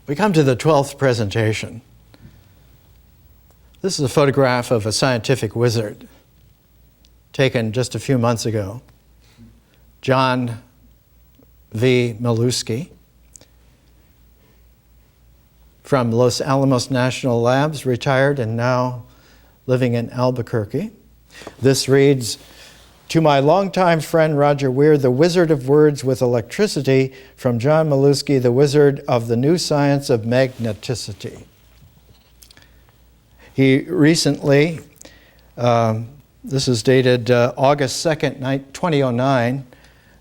We come to the 12th presentation. This is a photograph of a scientific wizard taken just a few months ago. John V. Milewski from Los Alamos National Labs, retired and now living in Albuquerque. This reads, "To my longtime friend Roger Weir, the wizard of words with electricity, from John Milewski, the wizard of the new science of magneticity." He recently, this is dated August 2nd, 2009,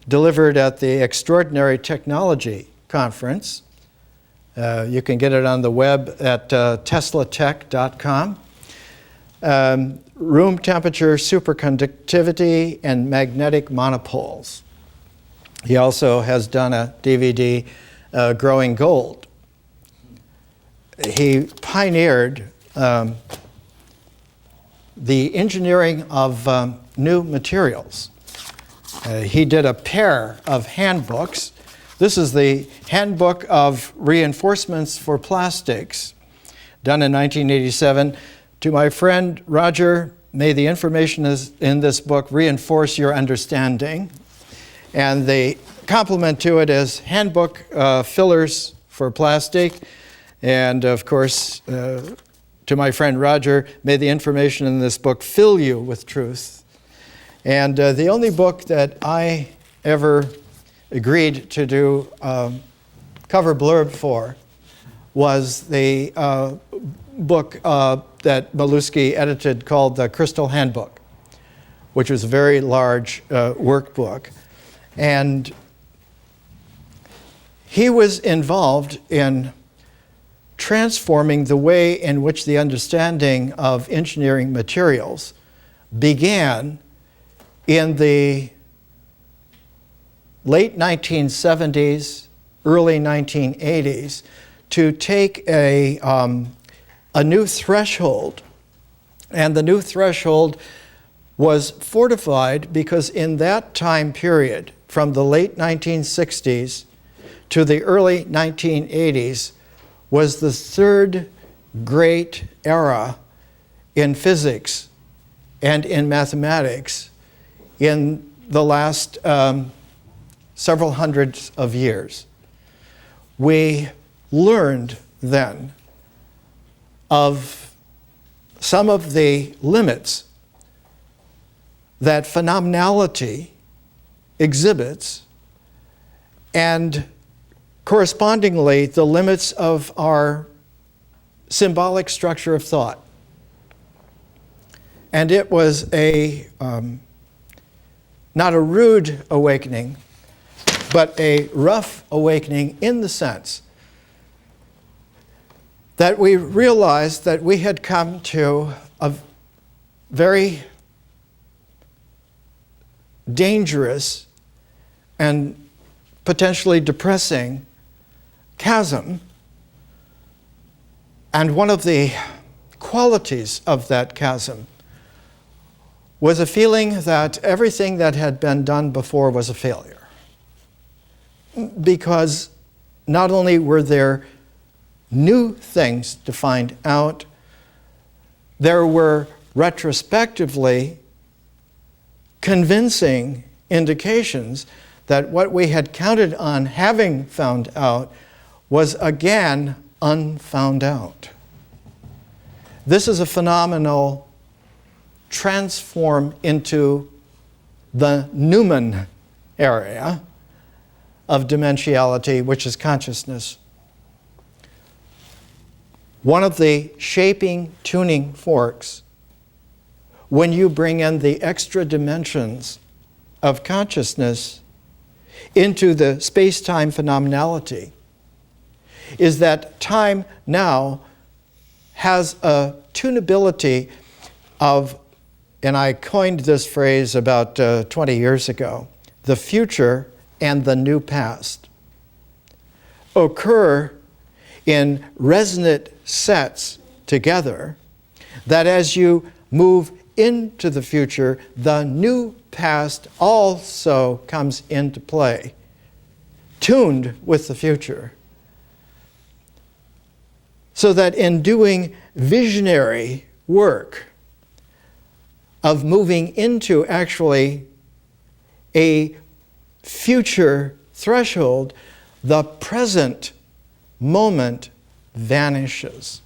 delivered at the Extraordinary Technology Conference. You can get it on the web at teslatech.com. Room temperature superconductivity and magnetic monopoles. He also has done a DVD, Growing Gold. He pioneered the engineering of new materials. He did a pair of handbooks. This is the Handbook of Reinforcements for Plastics, done in 1987. To my friend Roger, may the information in this book reinforce your understanding. And the complement to it is Handbook Fillers for Plastic. And of course, to my friend Roger, may the information in this book fill you with truth. And the only book that I ever agreed to do cover blurb for was the book that Milewski edited called the Crystal Handbook, which was a very large workbook. And he was involved in transforming the way in which the understanding of engineering materials began in the late 1970s, early 1980s, to take a new threshold. And the new threshold was fortified because in that time period, from the late 1960s to the early 1980s, was the third great era in physics and in mathematics in the last several hundreds of years. We learned then of some of the limits that phenomenality exhibits, and correspondingly the limits of our symbolic structure of thought. And it was a not a rude awakening, but a rough awakening in the sense that we realized that we had come to a very dangerous and potentially depressing chasm. And one of the qualities of that chasm was a feeling that everything that had been done before was a failure. Because not only were there new things to find out, there were retrospectively convincing indications that what we had counted on having found out was again unfound out. This is a phenomenal transform into the Newman area of dimensionality, which is consciousness. One of the shaping tuning forks, when you bring in the extra dimensions of consciousness into the space-time phenomenality, is that time now has a tunability of, and I coined this phrase about 20 years ago, the future and the new past occur in resonant sets together, that as you move into the future, the new past also comes into play, tuned with the future. So that in doing visionary work of moving into actually a future threshold, the present moment vanishes.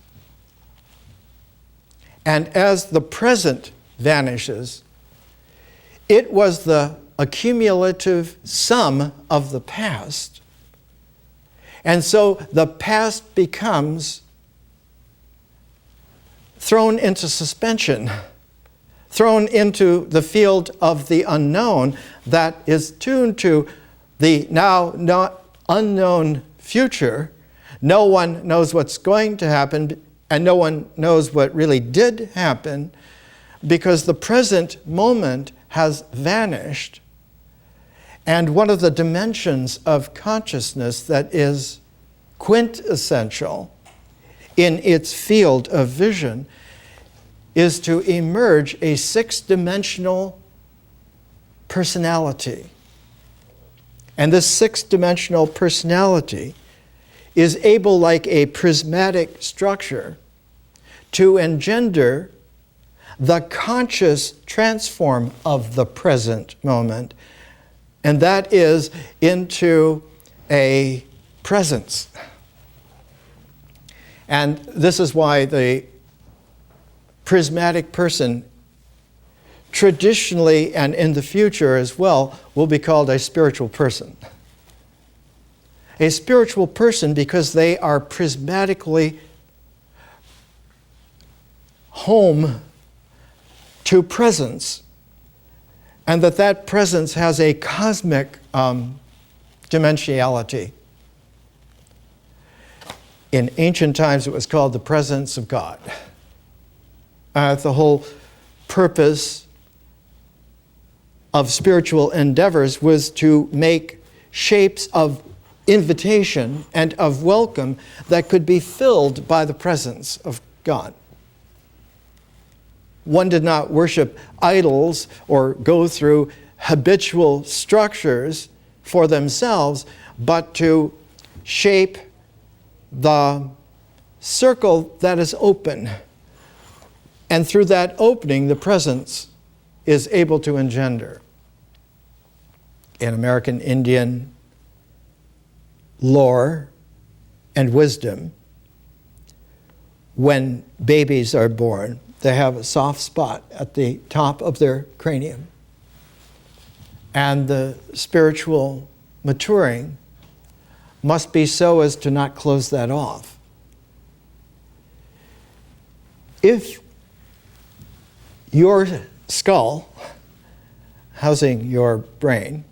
And as the present vanishes, it was the accumulative sum of the past. And so the past becomes thrown into suspension, thrown into the field of the unknown that is tuned to the now not unknown future. No one knows what's going to happen, and no one knows what really did happen, because the present moment has vanished. And one of the dimensions of consciousness that is quintessential in its field of vision is to emerge a six-dimensional personality. And this six-dimensional personality is able, like a prismatic structure, to engender the conscious transform of the present moment, and that is into a presence. And this is why the prismatic person, traditionally and in the future as well, will be called a spiritual person. A spiritual person because they are prismatically home to presence, and that presence has a cosmic dimensionality. In ancient times, it was called the presence of God. The whole purpose of spiritual endeavors was to make shapes of invitation and of welcome that could be filled by the presence of God. One did not worship idols or go through habitual structures for themselves, but to shape the circle that is open. And through that opening, the presence is able to engender. In American Indian lore and wisdom, when babies are born, they have a soft spot at the top of their cranium. And the spiritual maturing must be so as to not close that off. If your skull, housing your brain,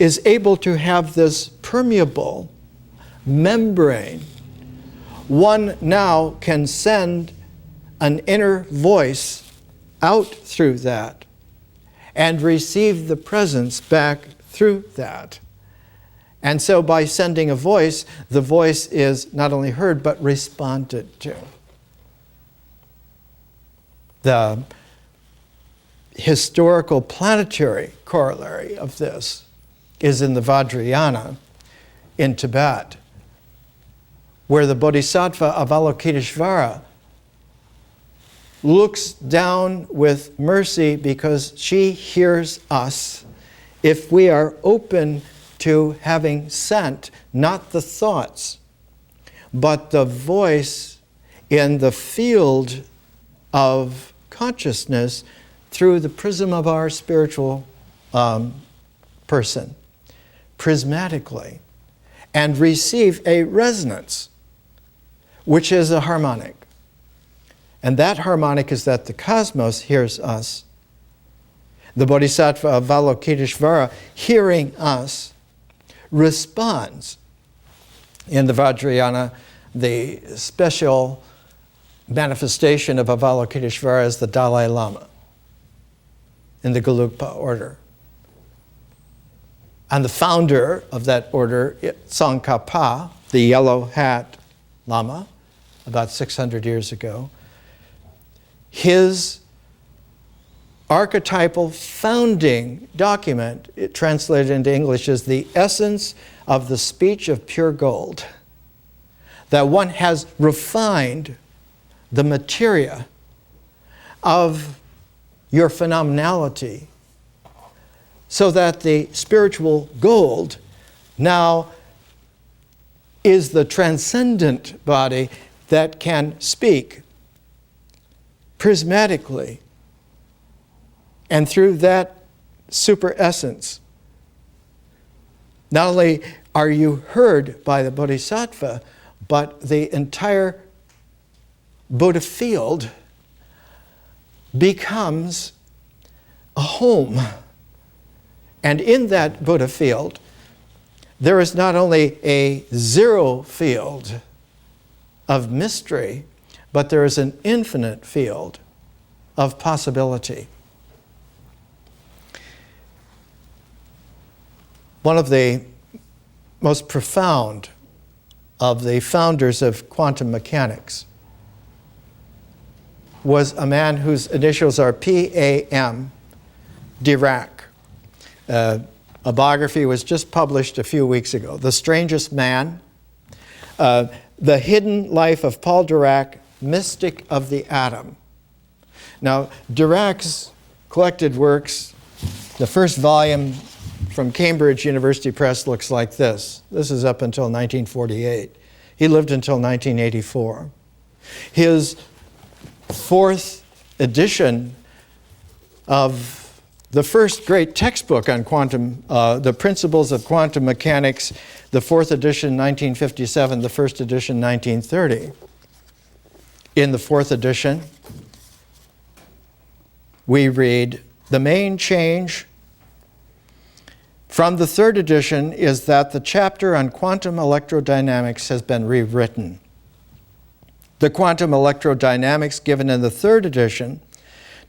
is able to have this permeable membrane, one now can send an inner voice out through that and receive the presence back through that. And so by sending a voice, the voice is not only heard but responded to. The historical planetary corollary of this is in the Vajrayana in Tibet, where the Bodhisattva Avalokiteshvara looks down with mercy because she hears us if we are open to having sent not the thoughts, but the voice in the field of consciousness through the prism of our spiritual person, prismatically, and receive a resonance, which is a harmonic. And that harmonic is that the cosmos hears us. The Bodhisattva Avalokiteshvara, hearing us, responds. In the Vajrayana, the special manifestation of Avalokiteshvara is the Dalai Lama in the Gelugpa order. And the founder of that order, Tsongkhapa, the yellow hat Lama, about 600 years ago, his archetypal founding document, it translated into English, is the essence of the speech of pure gold. that one has refined the materia of your phenomenality so that the spiritual gold now is the transcendent body that can speak prismatically. And through that super essence, not only are you heard by the Bodhisattva, but the entire Buddha field becomes a home. And in that Buddha field, there is not only a zero field of mystery, but there is an infinite field of possibility. One of the most profound of the founders of quantum mechanics was a man whose initials are P.A.M., Dirac. A biography was just published a few weeks ago, The Strangest Man, The Hidden Life of Paul Dirac, Mystic of the Atom. Now, Dirac's collected works, the first volume from Cambridge University Press looks like this. This is up until 1948. He lived until 1984. His fourth edition of the first great textbook on quantum, the principles of quantum mechanics, the fourth edition, 1957, the first edition, 1930. In the fourth edition, we read, the main change from the third edition is that the chapter on quantum electrodynamics has been rewritten. The quantum electrodynamics given in the third edition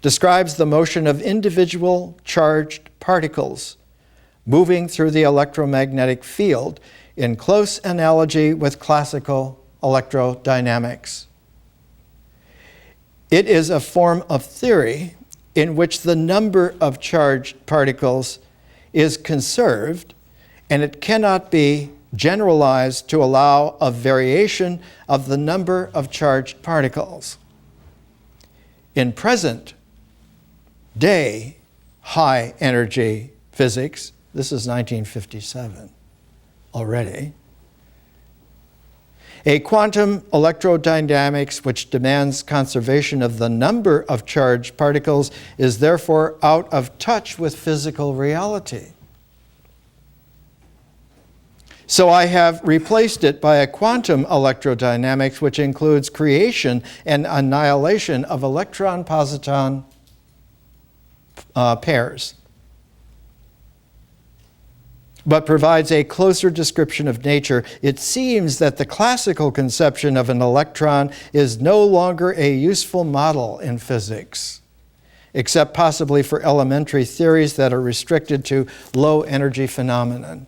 describes the motion of individual charged particles moving through the electromagnetic field in close analogy with classical electrodynamics. It is a form of theory in which the number of charged particles is conserved, and it cannot be generalized to allow a variation of the number of charged particles. In present day high energy physics, this is 1957 already, a quantum electrodynamics which demands conservation of the number of charged particles is therefore out of touch with physical reality. So I have replaced it by a quantum electrodynamics which includes creation and annihilation of electron-positron pairs, but provides a closer description of nature. It seems that the classical conception of an electron is no longer a useful model in physics, except possibly for elementary theories that are restricted to low energy phenomenon.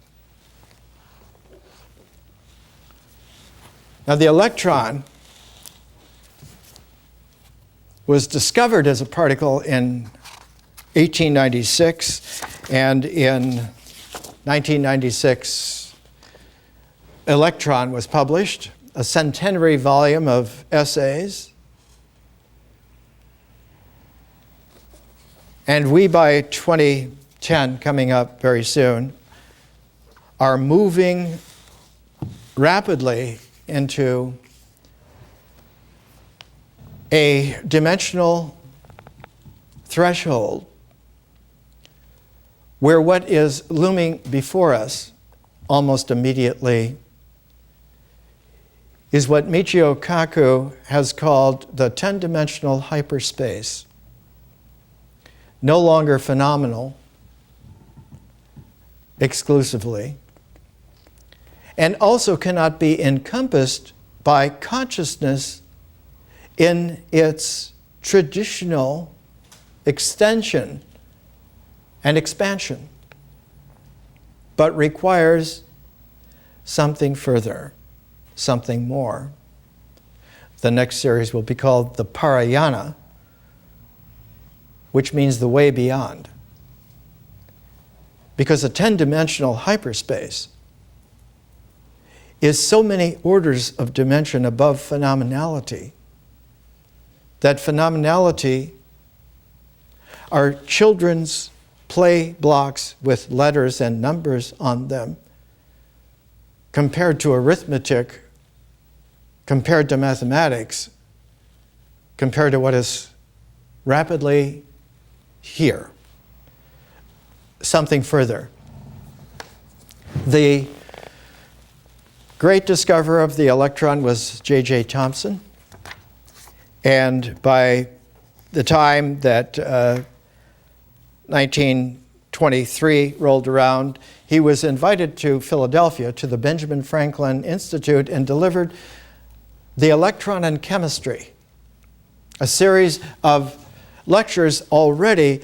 Now, the electron was discovered as a particle in 1896, and in 1996, Electron was published, a centenary volume of essays. And we, by 2010, coming up very soon, are moving rapidly into a dimensional threshold where what is looming before us almost immediately is what Michio Kaku has called the 10-dimensional hyperspace. No longer phenomenal exclusively, and also cannot be encompassed by consciousness in its traditional extension and expansion, but requires something further, something more. The next series will be called the Parayana, which means the way beyond. Because a 10-dimensional hyperspace is so many orders of dimension above phenomenality that phenomenality are children's play blocks with letters and numbers on them compared to arithmetic, compared to mathematics, compared to what is rapidly here. Something further. The great discoverer of the electron was J.J. Thomson. And by the time that 1923 rolled around, he was invited to Philadelphia to the Benjamin Franklin Institute and delivered The Electron and Chemistry, a series of lectures already.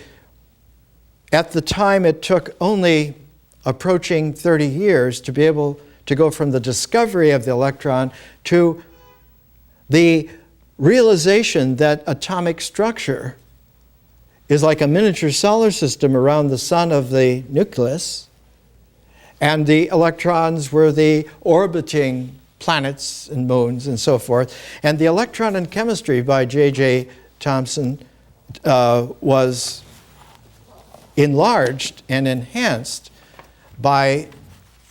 At the time, it took only approaching 30 years to be able to go from the discovery of the electron to the realization that atomic structure is like a miniature solar system around the sun of the nucleus, and the electrons were the orbiting planets and moons and so forth. And The Electron and Chemistry by J.J. Thomson was enlarged and enhanced by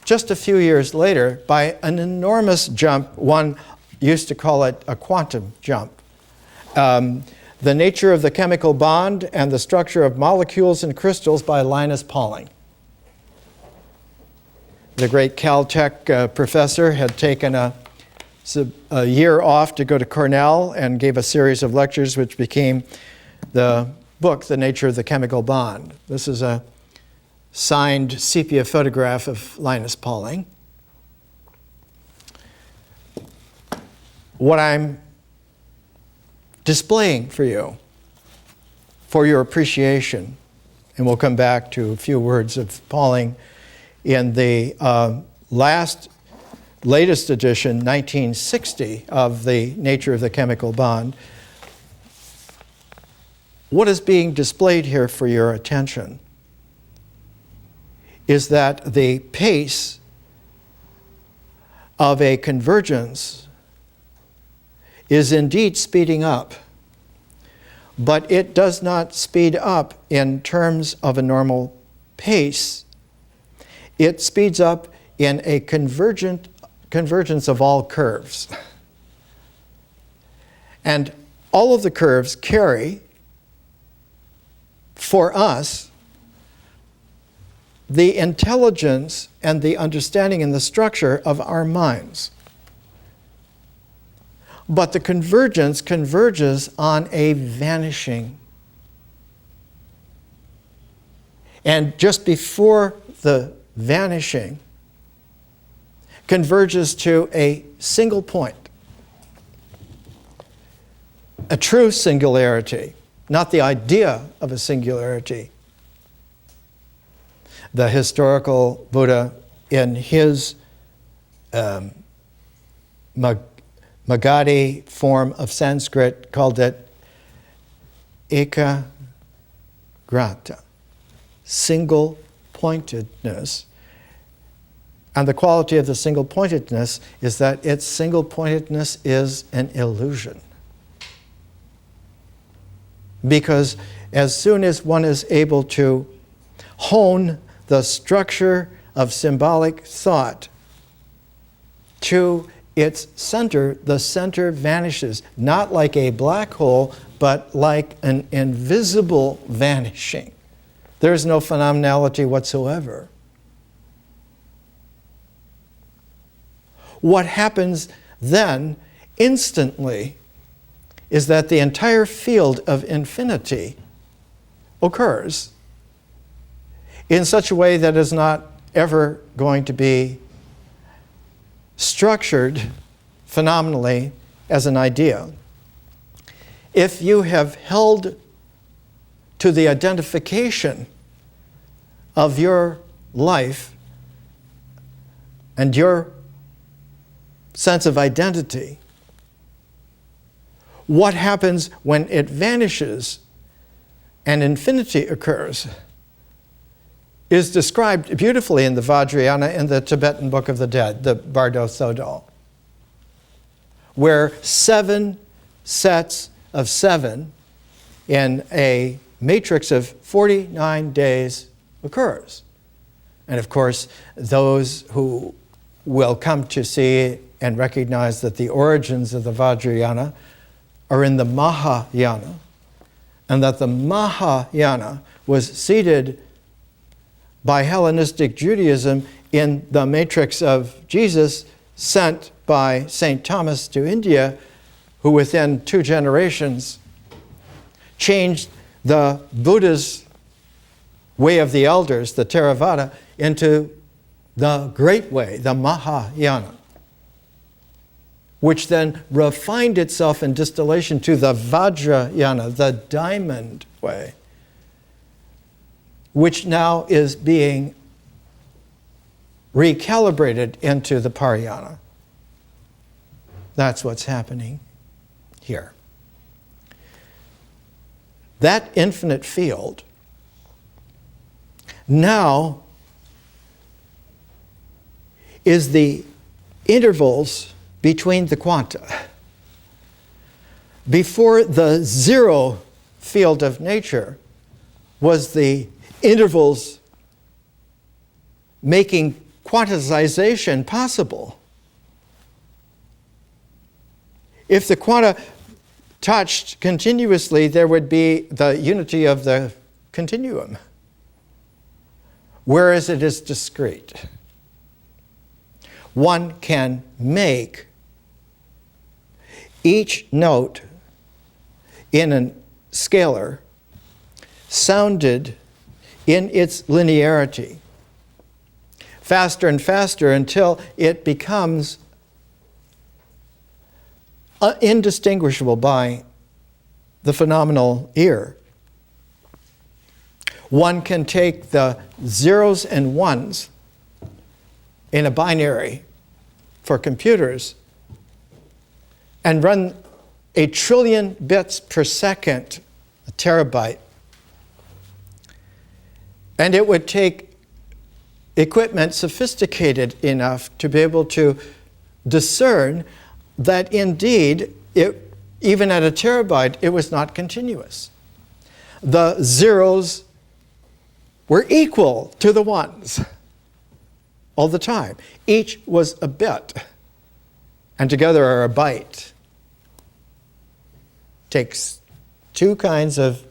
just a few years later by an enormous jump. One used to call it a quantum jump. The Nature of the Chemical Bond and the Structure of Molecules and Crystals by Linus Pauling. The great Caltech professor had taken a year off to go to Cornell and gave a series of lectures which became the book, The Nature of the Chemical Bond. This is a signed sepia photograph of Linus Pauling. What I'm displaying for you, for your appreciation, and we'll come back to a few words of Pauling in the latest edition, 1960, of The Nature of the Chemical Bond. What is being displayed here for your attention is that the pace of a convergence is indeed speeding up, but it does not speed up in terms of a normal pace. It speeds up in a convergence of all curves. And all of the curves carry, for us, the intelligence and the understanding and the structure of our minds. But the convergence converges on a vanishing. And just before the vanishing, converges to a single point, a true singularity, not the idea of a singularity. The historical Buddha, in his Magadhi form of Sanskrit, called it ekagrata, single-pointedness. And the quality of the single-pointedness is that its single-pointedness is an illusion. Because as soon as one is able to hone the structure of symbolic thought to its center, the center vanishes, not like a black hole, but like an invisible vanishing. There is no phenomenality whatsoever. What happens then, instantly, is that the entire field of infinity occurs in such a way that is not ever going to be structured phenomenally as an idea. If you have held to the identification of your life and your sense of identity, what happens when it vanishes and infinity occurs is described beautifully in the Vajrayana in the Tibetan Book of the Dead, the Bardo Thodol, where 7 sets of 7 in a matrix of 49 days occurs. And of course, those who will come to see and recognize that the origins of the Vajrayana are in the Mahayana, and that the Mahayana was seated by Hellenistic Judaism in the matrix of Jesus sent by St. Thomas to India, who within 2 generations changed the Buddha's way of the elders, the Theravada, into the great way, the Mahayana, which then refined itself in distillation to the Vajrayana, the diamond way, which now is being recalibrated into the Parayana. That's what's happening here. That infinite field now is the intervals between the quanta. Before the zero field of nature was the intervals making quantization possible. If the quanta touched continuously, there would be the unity of the continuum, whereas it is discrete. One can make each note in a scalar sounded in its linearity faster and faster until it becomes indistinguishable by the phenomenal ear. One can take the zeros and ones in a binary for computers and run 1 trillion bits per second, a terabyte. And it would take equipment sophisticated enough to be able to discern that indeed, even at a terabyte, it was not continuous. The zeros were equal to the ones all the time. Each was a bit, and together are a byte. Takes 2 kinds of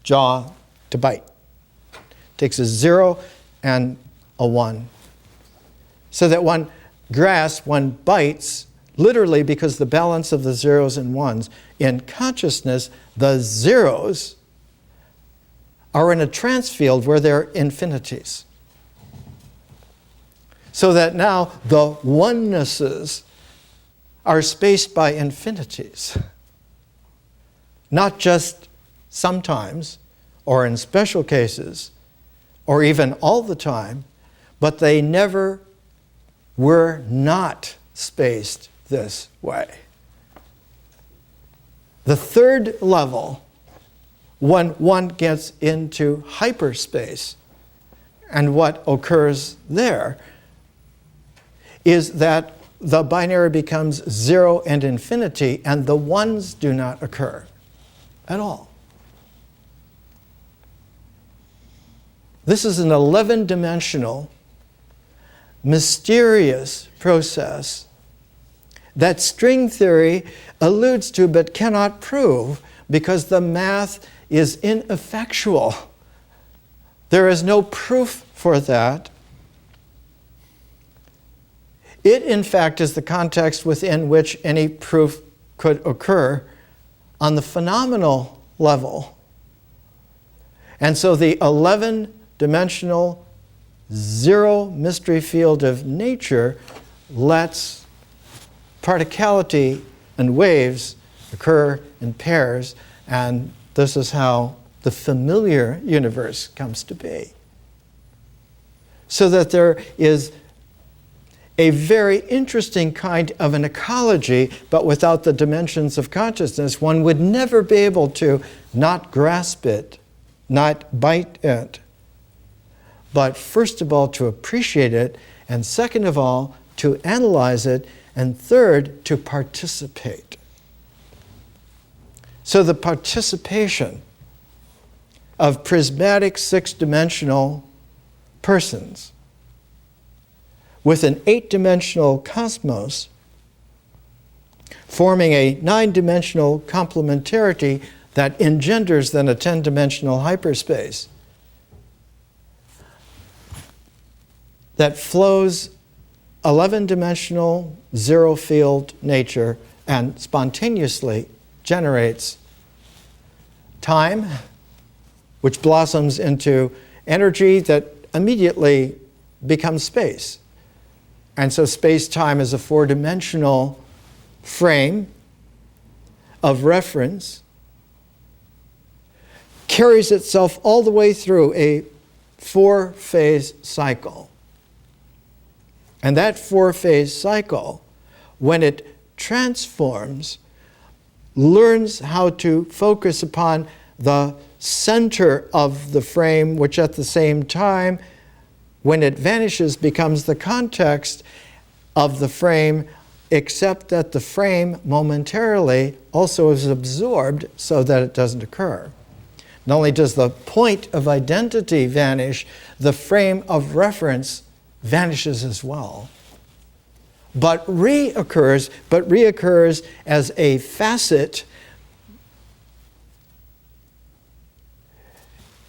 jaw to bite. Takes a 0 and a 1. So that one grasps, one bites, literally because the balance of the zeros and ones. In consciousness, the zeros are in a trance field where they're infinities. So that now the onenesses are spaced by infinities. Not just sometimes, or in special cases, or even all the time, but they never were not spaced this way. The third level, when one gets into hyperspace, and what occurs there is that the binary becomes 0 and infinity, and the ones do not occur at all. This is an 11-dimensional, mysterious process that string theory alludes to but cannot prove because the math is ineffectual. There is no proof for that. It, in fact, is the context within which any proof could occur on the phenomenal level. And so the 11-dimensional zero mystery field of nature lets particality and waves occur in pairs, and this is how the familiar universe comes to be. So that there is a very interesting kind of an ecology, but without the dimensions of consciousness, one would never be able to not grasp it, not bite it, but first of all, to appreciate it, and second of all, to analyze it, and third, to participate. So the participation of prismatic six-dimensional persons with an eight-dimensional cosmos forming a nine-dimensional complementarity that engenders then a 10-dimensional hyperspace that flows 11-dimensional zero-field nature and spontaneously generates time, which blossoms into energy that immediately becomes space. And so space-time is a four-dimensional frame of reference, carries itself all the way through a four-phase cycle. And that four-phase cycle, when it transforms, learns how to focus upon the center of the frame, which at the same time, when it vanishes, becomes the context of the frame, except that the frame momentarily also is absorbed so that it doesn't occur. Not only does the point of identity vanish, the frame of reference vanishes as well. But reoccurs as a facet.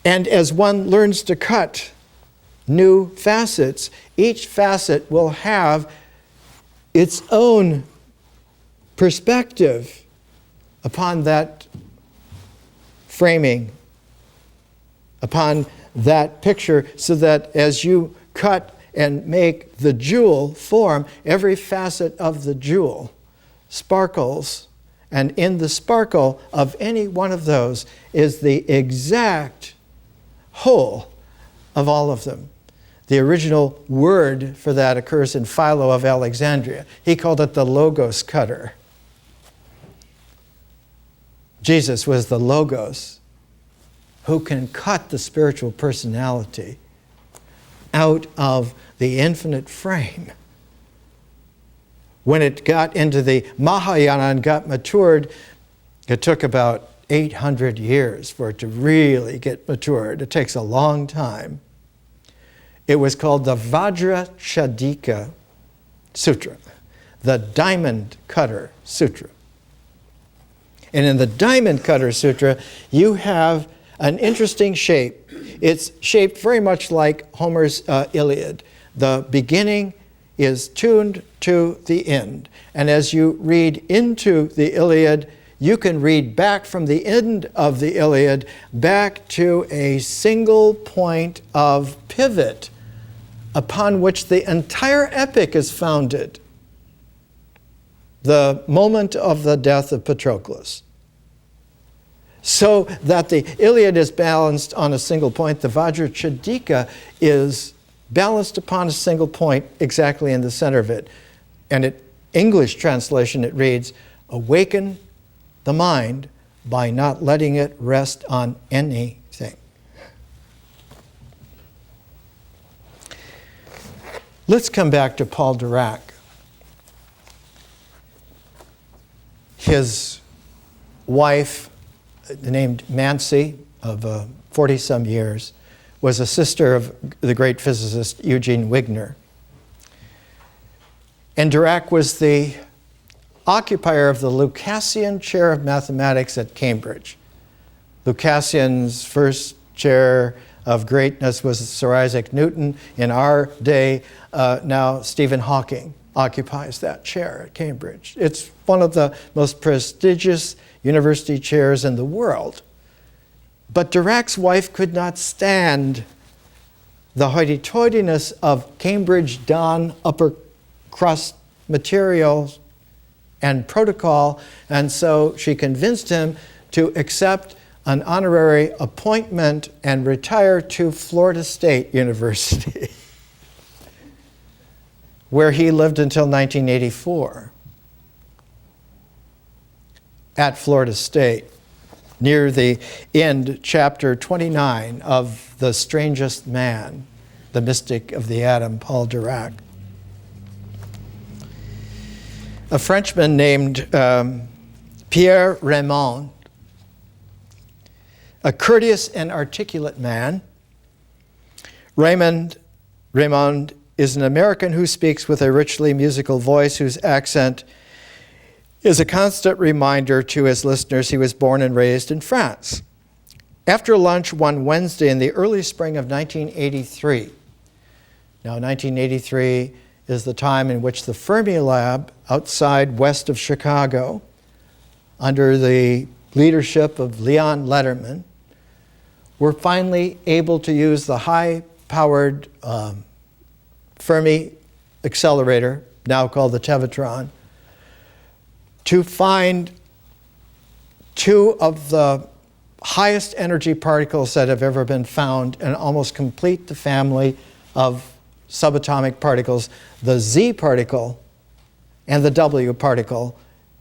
And as one learns to cut new facets, each facet will have its own perspective upon that framing, upon that picture, so that as you cut and make the jewel form, every facet of the jewel sparkles, and in the sparkle of any one of those is the exact whole of all of them. The original word for that occurs in Philo of Alexandria. He called it the Logos cutter. Jesus was the Logos who can cut the spiritual personality out of the infinite frame. When it got into the Mahayana and got matured, it took about 800 years for it to really get matured. It takes a long time. It was called the Vajrachedika Sutra, the Diamond Cutter Sutra. And in the Diamond Cutter Sutra, you have an interesting shape. It's shaped very much like Homer's Iliad. The beginning is tuned to the end. And as you read into the Iliad, you can read back from the end of the Iliad back to a single point of pivot upon which the entire epic is founded. The moment of the death of Patroclus. So that the Iliad is balanced on a single point, the Vajrachedika is balanced upon a single point exactly in the center of it. And in English translation it reads, awaken the mind by not letting it rest on anything. Let's come back to Paul Dirac. His wife, named Mancy, of 40-some years, was a sister of the great physicist Eugene Wigner. And Dirac was the occupier of the Lucasian Chair of Mathematics at Cambridge. Lucasian's first chair of greatness was Sir Isaac Newton. In our day, now Stephen Hawking occupies that chair at Cambridge. It's one of the most prestigious university chairs in the world. But Dirac's wife could not stand the hoity-toityness of Cambridge Don upper crust materials and protocol, and so she convinced him to accept an honorary appointment and retire to Florida State University, where he lived until 1984. At Florida State, near the end, chapter 29 of The Strangest Man, the mystic of the atom, Paul Dirac. A Frenchman named Pierre Raymond, a courteous and articulate man. Raymond is an American who speaks with a richly musical voice whose accent is a constant reminder to his listeners he was born and raised in France. After lunch one Wednesday in the early spring of 1983, now 1983 is the time in which the Fermilab outside west of Chicago, under the leadership of Leon Lederman, were finally able to use the high-powered Fermi accelerator, now called the Tevatron, to find two of the highest energy particles that have ever been found and almost complete the family of subatomic particles, the Z particle and the W particle,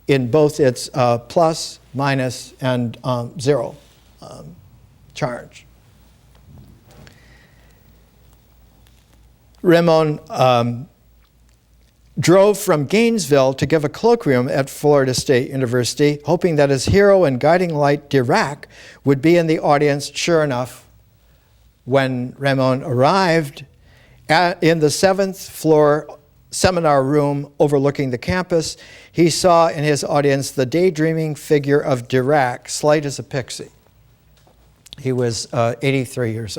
in both its plus, minus, and zero charge. Raymond drove from Gainesville to give a colloquium at Florida State University, hoping that his hero and guiding light, Dirac, would be in the audience. Sure enough, when Raymond arrived in the 7th floor seminar room overlooking the campus, he saw in his audience the daydreaming figure of Dirac, slight as a pixie. He was 81 years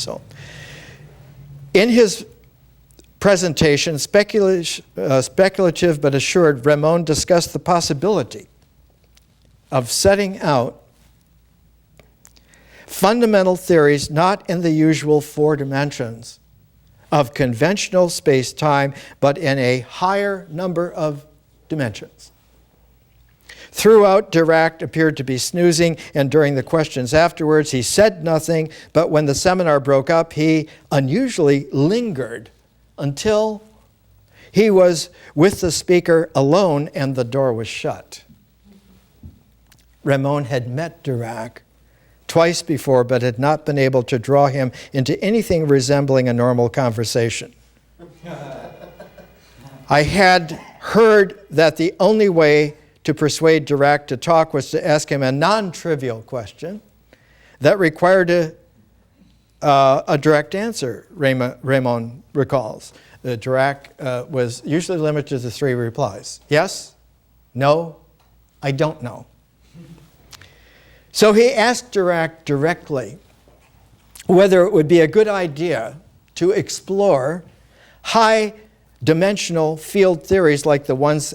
old. In his presentation, speculative but assured, Raymond discussed the possibility of setting out fundamental theories not in the usual 4 dimensions of conventional space-time, but in a higher number of dimensions. Throughout, Dirac appeared to be snoozing, and during the questions afterwards, he said nothing, but when the seminar broke up, he unusually lingered until he was with the speaker alone and the door was shut. Raymond had met Dirac twice before, but had not been able to draw him into anything resembling a normal conversation. I had heard that the only way to persuade Dirac to talk was to ask him a non-trivial question that required a direct answer, Raymond recalls. Dirac was usually limited to 3 replies. Yes, no, I don't know. So he asked Dirac directly whether it would be a good idea to explore high-dimensional field theories like the ones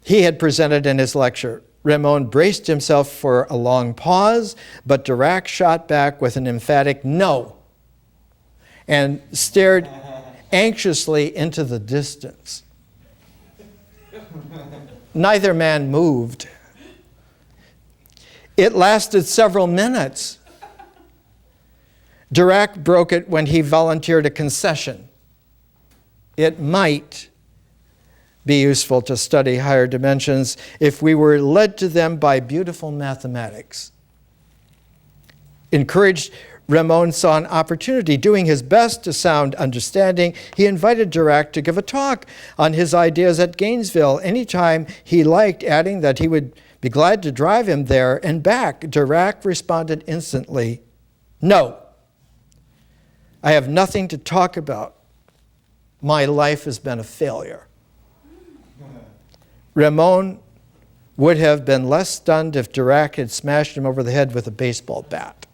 he had presented in his lecture. Raymond braced himself for a long pause, but Dirac shot back with an emphatic no and stared anxiously into the distance. Neither man moved. It lasted several minutes. Dirac broke it when he volunteered a concession. It might be useful to study higher dimensions if we were led to them by beautiful mathematics. Encouraged, Raymond saw an opportunity. Doing his best to sound understanding, he invited Dirac to give a talk on his ideas at Gainesville anytime he liked, adding that he would be glad to drive him there and back. Dirac responded instantly, "No, I have nothing to talk about. My life has been a failure." Raymond would have been less stunned if Dirac had smashed him over the head with a baseball bat.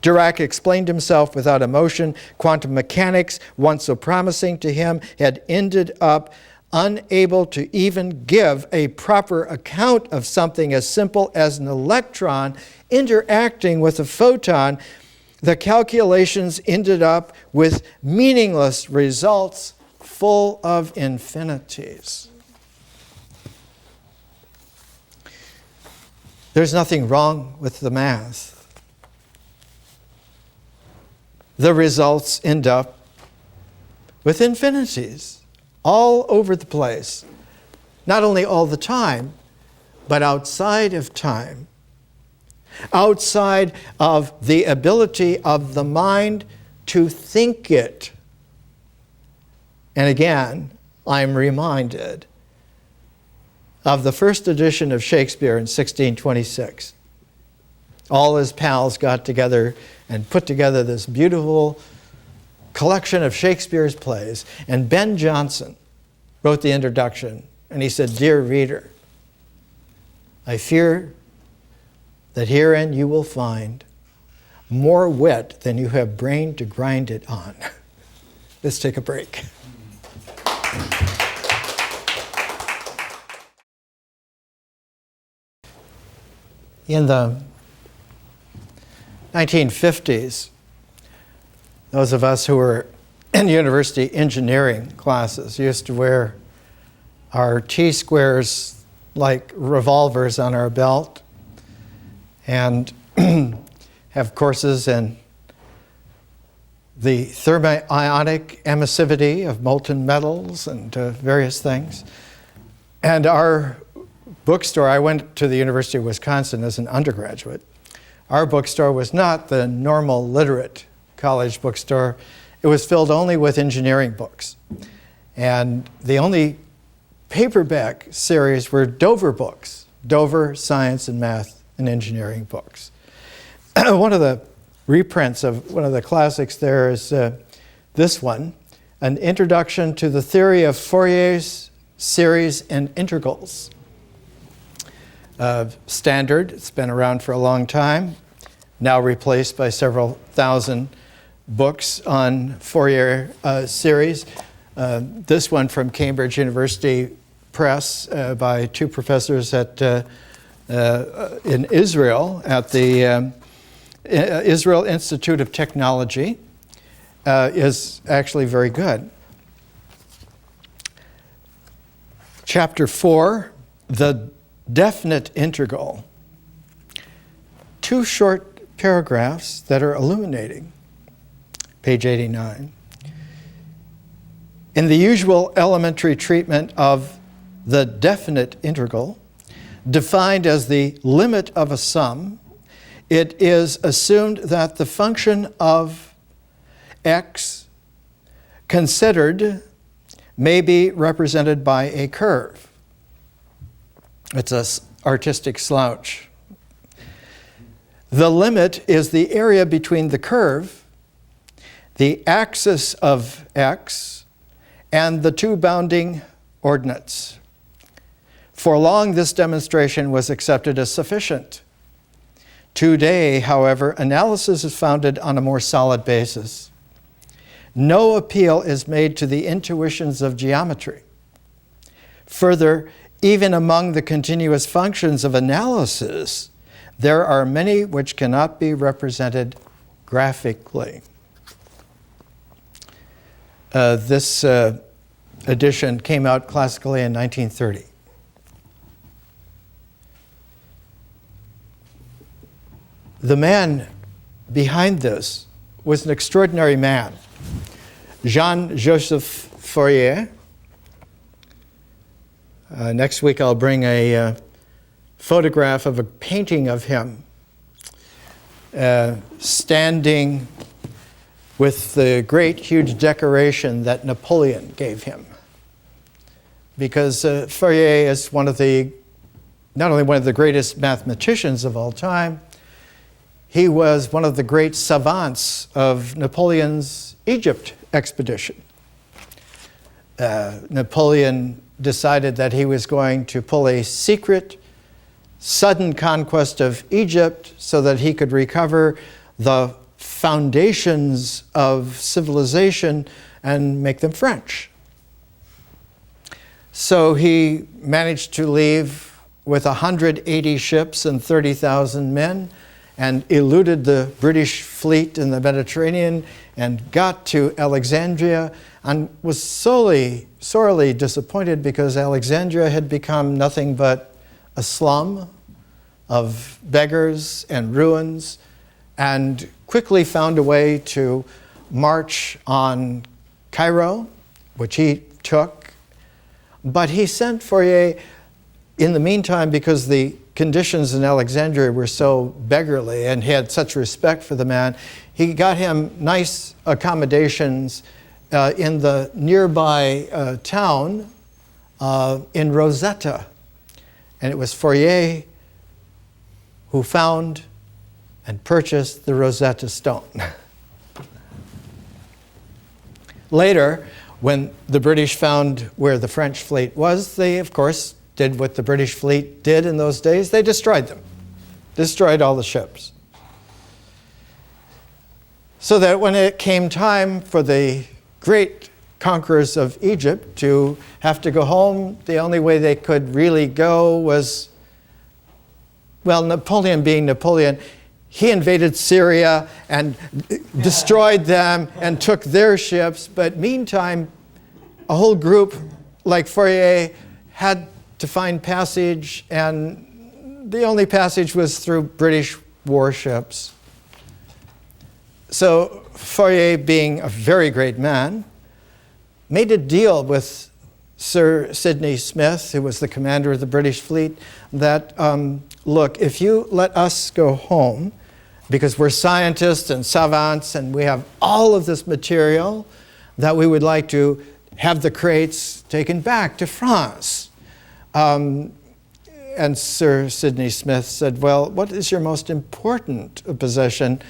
Dirac explained himself without emotion. Quantum mechanics, once so promising to him, had ended up unable to even give a proper account of something as simple as an electron interacting with a photon. The calculations ended up with meaningless results full of infinities. There's nothing wrong with the math. The results end up with infinities all over the place. Not only all the time, but outside of time. outside of the ability of the mind to think it. And again, I'm reminded of the first edition of Shakespeare in 1626. All his pals got together and put together this beautiful collection of Shakespeare's plays. And Ben Jonson wrote the introduction, and he said, "Dear reader, I fear that herein you will find more wit than you have brain to grind it on." Let's take a break. In the 1950s, those of us who were in university engineering classes used to wear our T-squares like revolvers on our belt and have courses in the thermionic emissivity of molten metals and various things. And our bookstore, I went to the University of Wisconsin as an undergraduate. Our bookstore was not the normal literate college bookstore. It was filled only with engineering books. And the only paperback series were Dover books, Dover Science and Math and Engineering books. One of the reprints of one of the classics there is this one, An Introduction to the Theory of Fourier's Series and Integrals. Standard, it's been around for a long time, now replaced by several thousand books on Fourier series. This one from Cambridge University Press by two professors at in Israel at the Israel Institute of Technology is actually very good. Chapter 4, the definite integral. Two short paragraphs that are illuminating. Page 89. In the usual elementary treatment of the definite integral, defined as the limit of a sum, it is assumed that the function of x considered may be represented by a curve. It's an artistic slouch. The limit is the area between the curve, the axis of x, and the two bounding ordinates. For long, this demonstration was accepted as sufficient. Today, however, analysis is founded on a more solid basis. No appeal is made to the intuitions of geometry. Further, even among the continuous functions of analysis, there are many which cannot be represented graphically. This edition came out classically in 1930. The man behind this was an extraordinary man, Jean-Joseph Fourier. Next week I'll bring a photograph of a painting of him standing with the great huge decoration that Napoleon gave him. Because Fourier is not only one of the greatest mathematicians of all time, he was one of the great savants of Napoleon's Egypt expedition. Napoleon decided that he was going to pull a secret, sudden conquest of Egypt so that he could recover the foundations of civilization and make them French. So he managed to leave with 180 ships and 30,000 men and eluded the British fleet in the Mediterranean and got to Alexandria and was sorely disappointed because Alexandria had become nothing but a slum of beggars and ruins, and quickly found a way to march on Cairo, which he took. But he sent Fourier in the meantime, because the conditions in Alexandria were so beggarly and he had such respect for the man, he got him nice accommodations in the nearby town in Rosetta. And it was Fourier who found and purchased the Rosetta Stone. Later, when the British found where the French fleet was, they, of course, did what the British fleet did in those days. They destroyed them, destroyed all the ships. So that when it came time for the great conquerors of Egypt to have to go home, the only way they could really go was, well, Napoleon being Napoleon, he invaded Syria and destroyed them and took their ships. But meantime, a whole group like Fourier had to find passage, and the only passage was through British warships. So Fourier, being a very great man, made a deal with Sir Sidney Smith, who was the commander of the British fleet, that, look, if you let us go home, because we're scientists and savants and we have all of this material, that we would like to have the crates taken back to France. And Sir Sidney Smith said, well, what is your most important possession?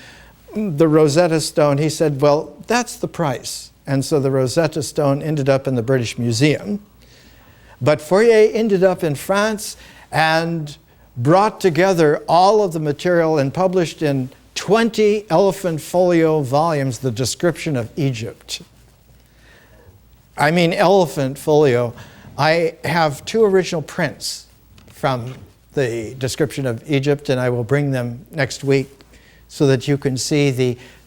The Rosetta Stone. He said, well, that's the price. And so the Rosetta Stone ended up in the British Museum. But Fourier ended up in France and brought together all of the material and published in 20 elephant folio volumes the description of Egypt. I mean, elephant folio. I have 2 original prints from the description of Egypt, and I will bring them next week so that you can see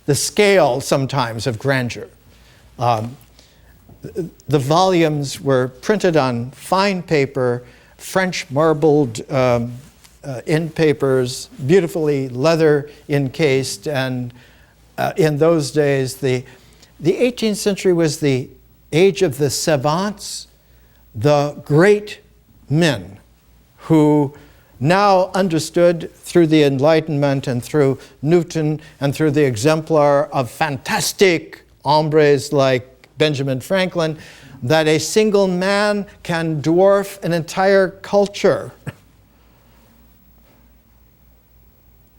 the scale sometimes of grandeur. The volumes were printed on fine paper, French marbled end papers, beautifully leather encased, and in those days, the 18th century was the age of the savants, the great men who now understood through the Enlightenment and through Newton and through the exemplar of fantastic hombres like Benjamin Franklin that a single man can dwarf an entire culture.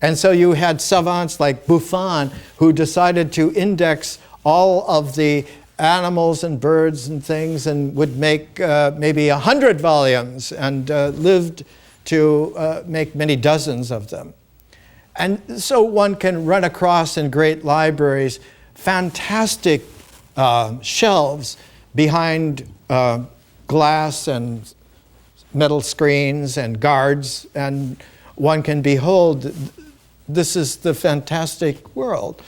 And so you had savants like Buffon who decided to index all of the animals and birds and things and would make maybe 100 volumes and lived to make many dozens of them. And so one can run across in great libraries fantastic shelves behind glass and metal screens and guards, and one can behold, this is the fantastic world.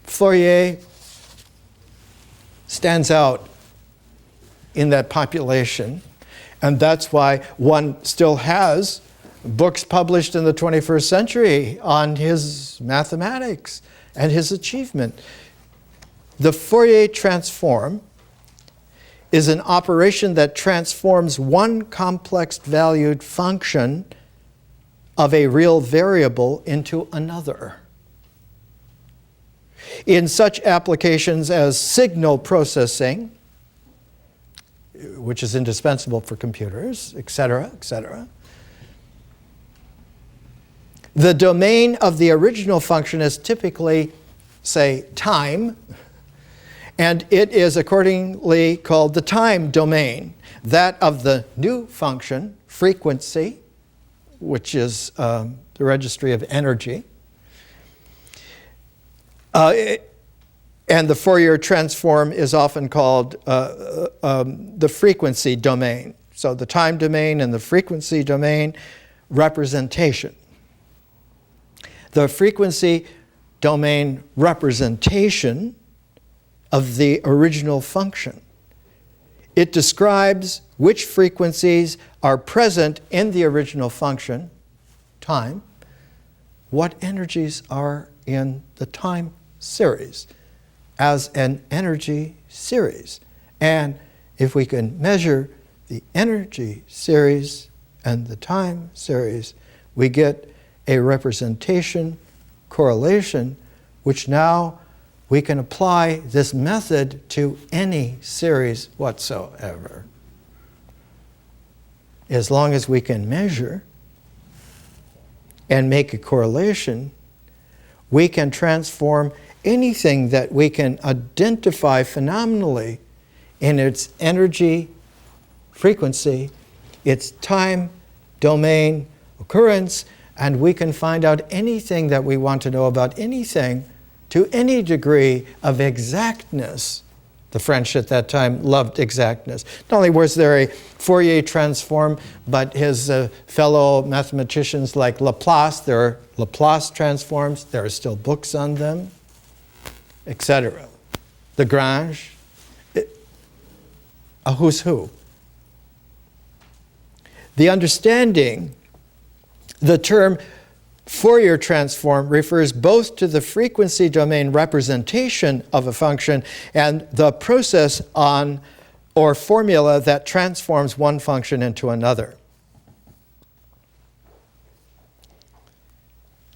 Fourier stands out in that population, and that's why one still has books published in the 21st century on his mathematics and his achievement. The Fourier transform is an operation that transforms one complex valued function of a real variable into another. In such applications as signal processing, which is indispensable for computers, etc., etc., the domain of the original function is typically, say, time, and it is accordingly called the time domain. That of the new function, frequency, which is the registry of energy, and the Fourier transform is often called the frequency domain. So the time domain and the frequency domain, representation. The frequency domain representation of the original function. It describes which frequencies are present in the original function, time, what energies are in the time series as an energy series. And if we can measure the energy series and the time series, we get a representation correlation, which now we can apply this method to any series whatsoever. As long as we can measure and make a correlation, we can transform anything that we can identify phenomenally in its energy, frequency, its time, domain, occurrence, and we can find out anything that we want to know about anything to any degree of exactness. The French at that time loved exactness. Not only was there a Fourier transform, but his fellow mathematicians like Laplace, there are Laplace transforms, there are still books on them, etc. Lagrange, a who's who. The understanding, the term Fourier transform refers both to the frequency domain representation of a function and the process on or formula that transforms one function into another.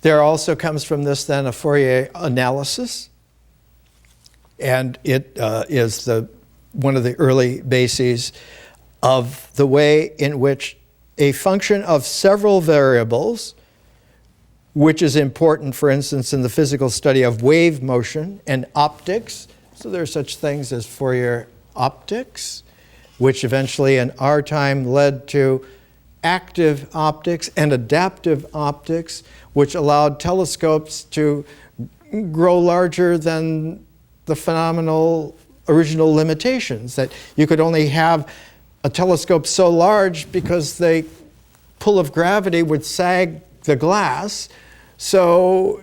There also comes from this then a Fourier analysis, and it is one of the early bases of the way in which a function of several variables, which is important, for instance, in the physical study of wave motion and optics. So there are such things as Fourier optics, which eventually in our time led to active optics and adaptive optics, which allowed telescopes to grow larger than the phenomenal original limitations, that you could only have a telescope so large because the pull of gravity would sag the glass. So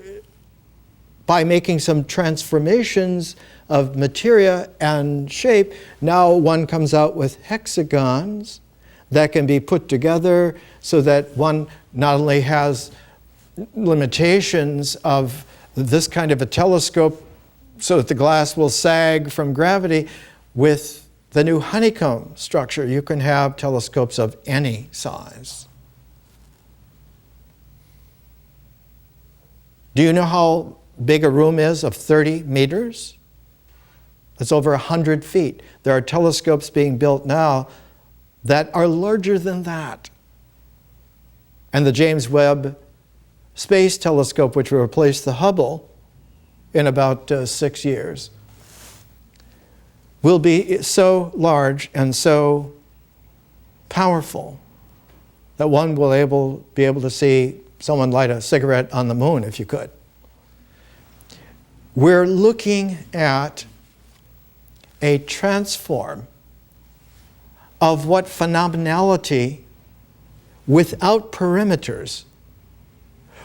by making some transformations of materia and shape, now one comes out with hexagons that can be put together so that one not only has limitations of this kind of a telescope so that the glass will sag from gravity. With the new honeycomb structure, you can have telescopes of any size. Do you know how big a room is of 30 meters? It's over 100 feet. There are telescopes being built now that are larger than that. And the James Webb Space Telescope, which will replace the Hubble in about 6 years, will be so large and so powerful that one will be able to see someone light a cigarette on the moon if you could. We're looking at a transform of what phenomenality without perimeters,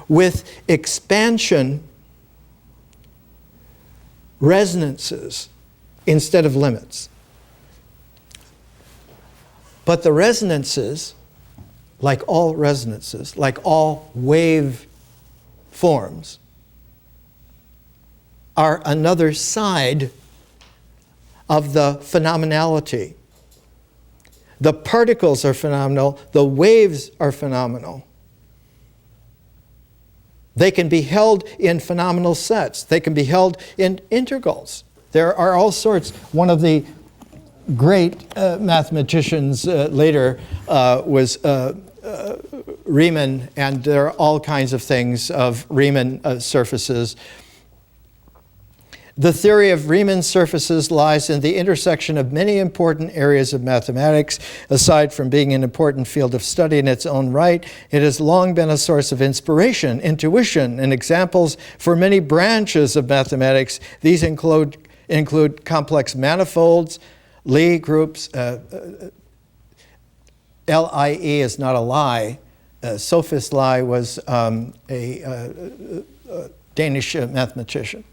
with expansion, resonances instead of limits. But the resonances, like all resonances, like all wave forms, are another side of the phenomenality. The particles are phenomenal, the waves are phenomenal. They can be held in phenomenal sets. They can be held in integrals. There are all sorts. One of the great mathematicians later was Riemann, and there are all kinds of things of Riemann surfaces. The theory of Riemann surfaces lies in the intersection of many important areas of mathematics. Aside from being an important field of study in its own right, it has long been a source of inspiration, intuition, and examples for many branches of mathematics. These include complex manifolds, Lie groups. L-I-E is not a lie. Sophus Lie was a Danish mathematician.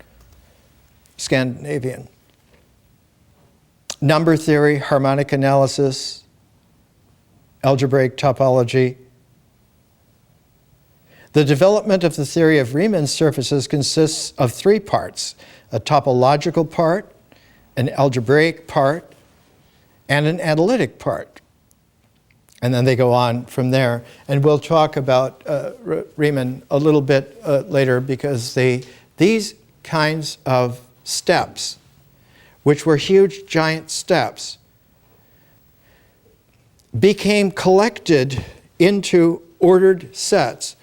Scandinavian. Number theory, harmonic analysis, algebraic topology. The development of the theory of Riemann surfaces consists of three parts: a topological part, an algebraic part, and an analytic part. And then they go on from there. And we'll talk about Riemann a little bit later, because these kinds of steps, which were huge, giant steps, became collected into ordered sets.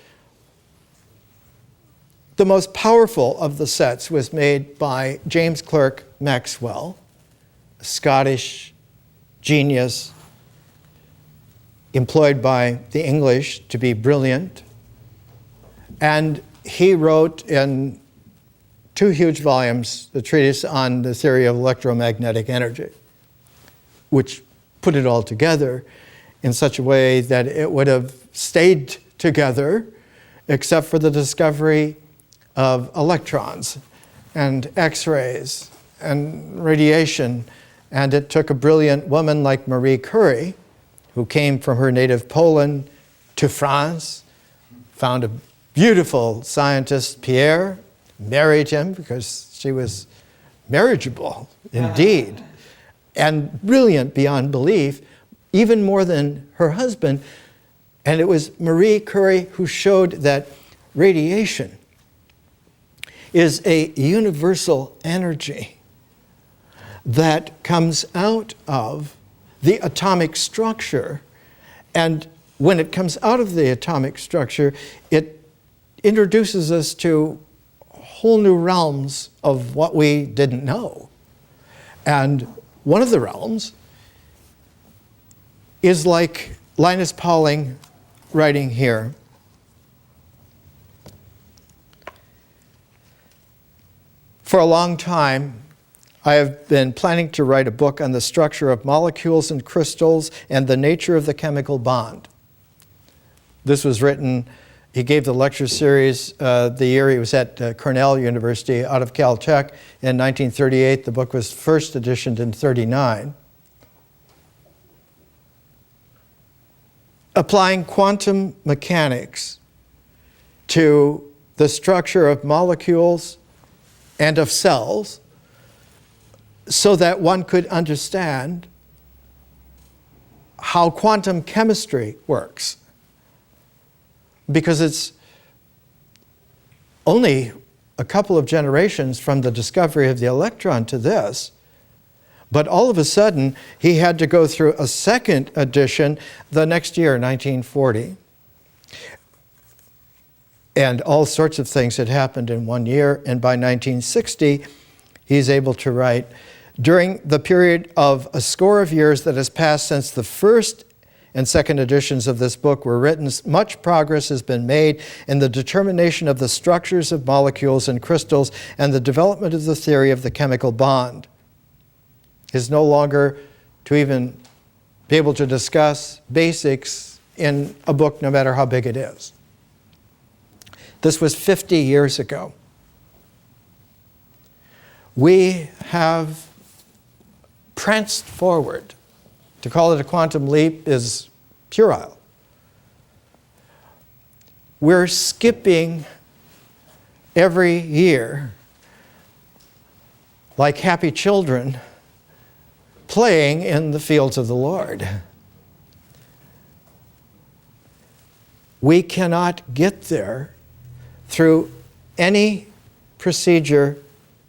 The most powerful of the sets was made by James Clerk Maxwell, a Scottish genius employed by the English to be brilliant. And he wrote in 2 huge volumes the treatise on the theory of electromagnetic energy, which put it all together in such a way that it would have stayed together except for the discovery of electrons and X-rays and radiation. And it took a brilliant woman like Marie Curie, who came from her native Poland to France, found a beautiful scientist, Pierre, married him because she was marriageable indeed, and brilliant beyond belief, even more than her husband. And it was Marie Curie who showed that radiation is a universal energy that comes out of the atomic structure. And when it comes out of the atomic structure, it introduces us to whole new realms of what we didn't know. And one of the realms is like Linus Pauling writing here. For a long time, I have been planning to write a book on the structure of molecules and crystals and the nature of the chemical bond. This was written, he gave the lecture series the year he was at Cornell University out of Caltech in 1938. The book was first editioned in 1939. Applying quantum mechanics to the structure of molecules and of cells, so that one could understand how quantum chemistry works. Because it's only a couple of generations from the discovery of the electron to this, but all of a sudden he had to go through a second edition the next year, 1940. And all sorts of things had happened in 1 year, and by 1960, he's able to write, during the period of a score of years that has passed since the first and second editions of this book were written, much progress has been made in the determination of the structures of molecules and crystals and the development of the theory of the chemical bond. It is no longer to even be able to discuss basics in a book, no matter how big it is. This was 50 years ago. We have pranced forward. To call it a quantum leap is puerile. We're skipping every year like happy children playing in the fields of the Lord. We cannot get there through any procedure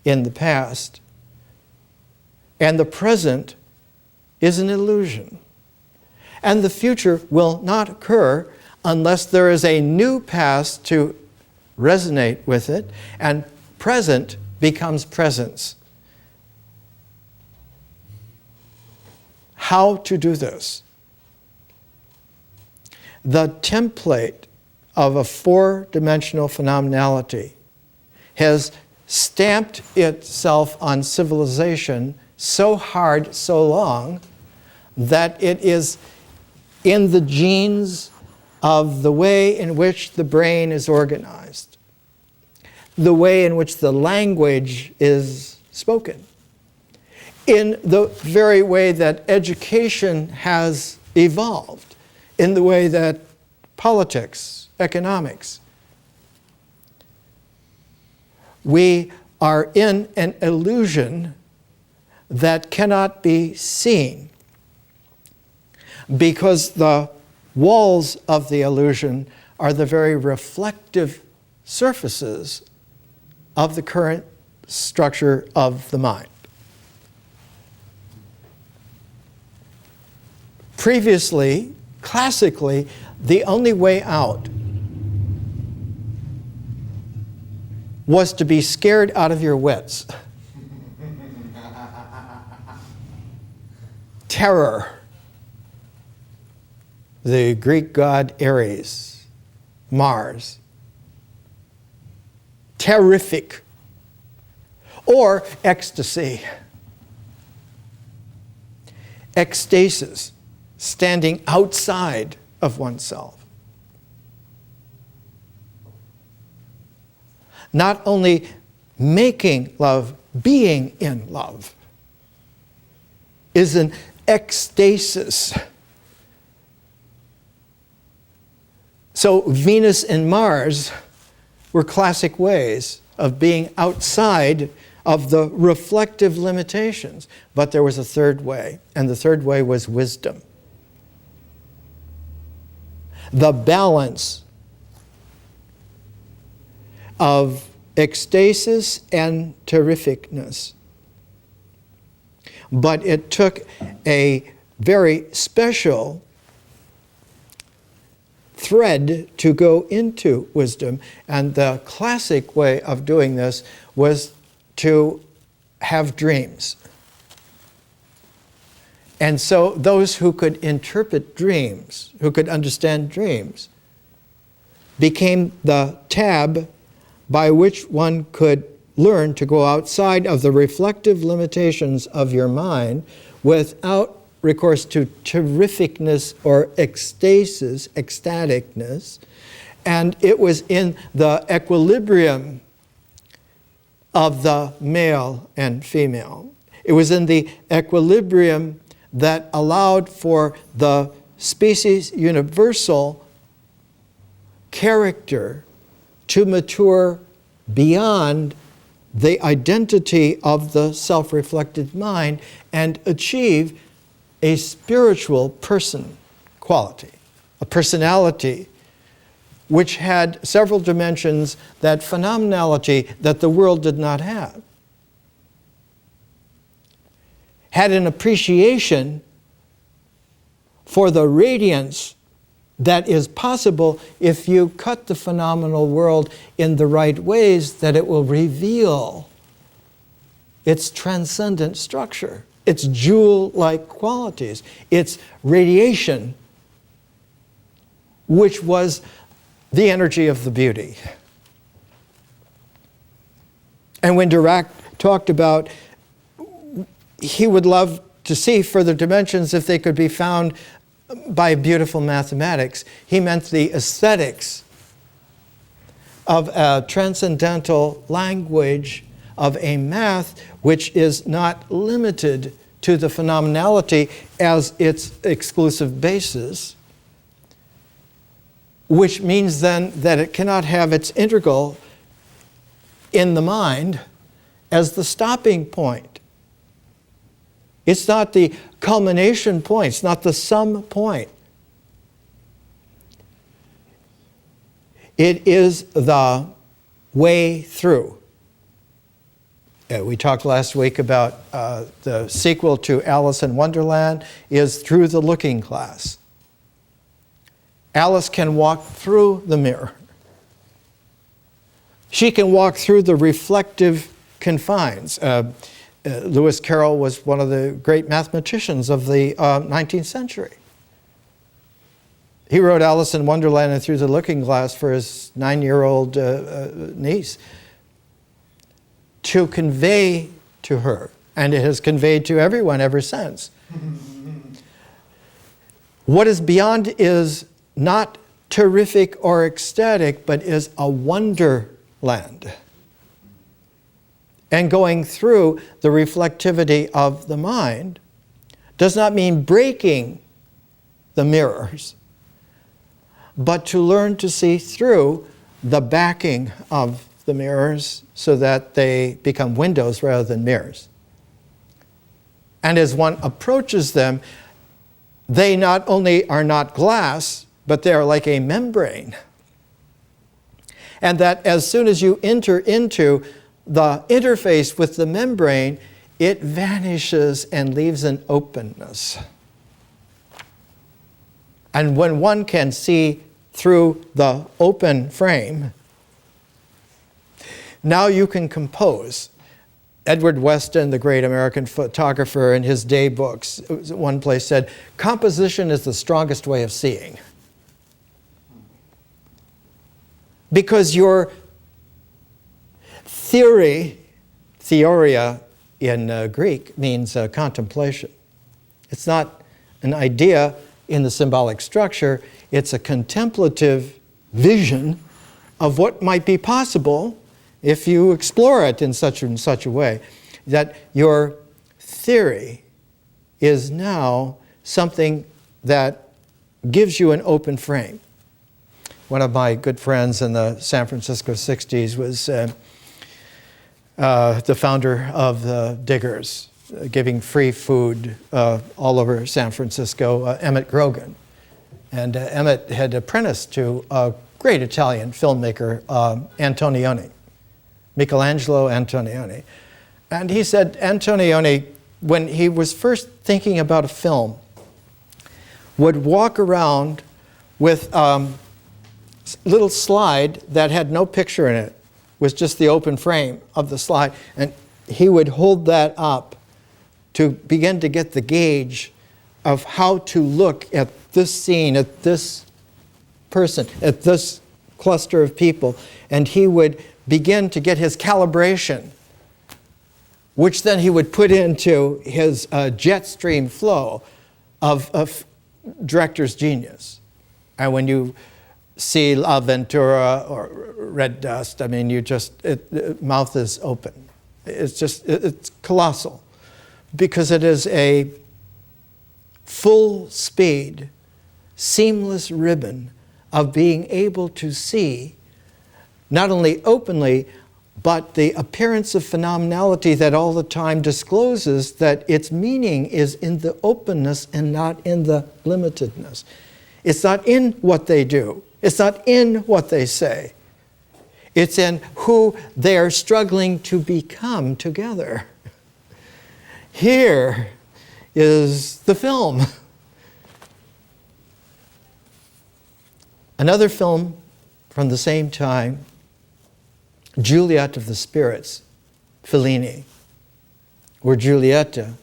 in the past, and the present is an illusion. And the future will not occur unless there is a new past to resonate with it, and present becomes presence. How to do this? The template of a four-dimensional phenomenality has stamped itself on civilization so hard, so long, that it is in the genes of the way in which the brain is organized, the way in which the language is spoken, in the very way that education has evolved, in the way that politics, economics. We are in an illusion that cannot be seen because the walls of the illusion are the very reflective surfaces of the current structure of the mind. Previously, classically, the only way out was to be scared out of your wits. Terror. The Greek god Ares, Mars. Terrific. Or ecstasy. Ecstasis, standing outside of oneself. Not only making love, being in love is an ecstasis. So Venus and Mars were classic ways of being outside of the reflective limitations. But there was a third way, and the third way was wisdom. The balance of ecstasis and terrificness. But it took a very special thread to go into wisdom, and the classic way of doing this was to have dreams. And so those who could interpret dreams, who could understand dreams, became the tab by which one could learn to go outside of the reflective limitations of your mind without recourse to terrificness or ecstasis, ecstaticness. And it was in the equilibrium of the male and female. It was in the equilibrium that allowed for the species universal character to mature beyond the identity of the self-reflected mind and achieve a spiritual person quality, a personality which had several dimensions, that phenomenality that the world did not have. Had an appreciation for the radiance that is possible if you cut the phenomenal world in the right ways, that it will reveal its transcendent structure, its jewel-like qualities, its radiation, which was the energy of the beauty. And when Dirac talked about he would love to see further dimensions if they could be found by beautiful mathematics, he meant the aesthetics of a transcendental language of a math which is not limited to the phenomenality as its exclusive basis, which means then that it cannot have its integral in the mind as the stopping point. It's not the culmination point, it's not the sum point. It is the way through. We talked last week about the sequel to Alice in Wonderland is Through the Looking Glass. Alice can walk through the mirror. She can walk through the reflective confines. Lewis Carroll was one of the great mathematicians of the 19th century. He wrote Alice in Wonderland and Through the Looking Glass for his 9-year-old niece to convey to her, and it has conveyed to everyone ever since. What is beyond is not terrific or ecstatic, but is a wonderland. And going through the reflectivity of the mind does not mean breaking the mirrors, but to learn to see through the backing of the mirrors so that they become windows rather than mirrors. And as one approaches them, they not only are not glass, but they are like a membrane. And that as soon as you enter into the interface with the membrane, it vanishes and leaves an openness. And when one can see through the open frame, now you can compose. Edward Weston, the great American photographer, in his day books, one place said, composition is the strongest way of seeing. Because your theoria in Greek means contemplation. It's not an idea in the symbolic structure, it's a contemplative vision of what might be possible if you explore it in such and such a way, that your theory is now something that gives you an open frame. One of my good friends in the San Francisco 60s was the founder of the Diggers, giving free food all over San Francisco, Emmett Grogan. And Emmett had apprenticed to a great Italian filmmaker, Antonioni, Michelangelo Antonioni. And he said Antonioni, when he was first thinking about a film, would walk around with a little slide that had no picture in it, was just the open frame of the slide, and he would hold that up to begin to get the gauge of how to look at this scene, at this person, at this cluster of people, and he would begin to get his calibration, which then he would put into his jet stream flow of director's genius. And when you see La Ventura or Red Dust, I mean, mouth is open. It's colossal, because it is a full speed, seamless ribbon of being able to see not only openly, but the appearance of phenomenality that all the time discloses that its meaning is in the openness and not in the limitedness. It's not in what they do. It's not in what they say. It's in who they are struggling to become together. Here is the film. Another film from the same time, Juliet of the Spirits, Fellini, where Giulietta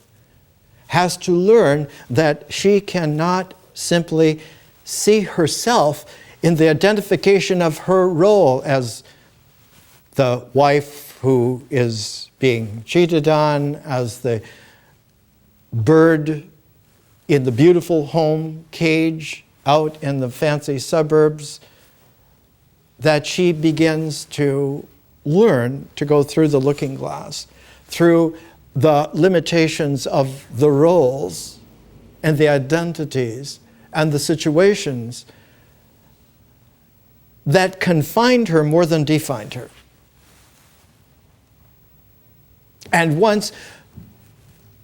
has to learn that she cannot simply see herself in the identification of her role as the wife who is being cheated on, as the bird in the beautiful home cage out in the fancy suburbs, that she begins to learn to go through the looking glass, through the limitations of the roles and the identities and the situations that confined her more than defined her. And once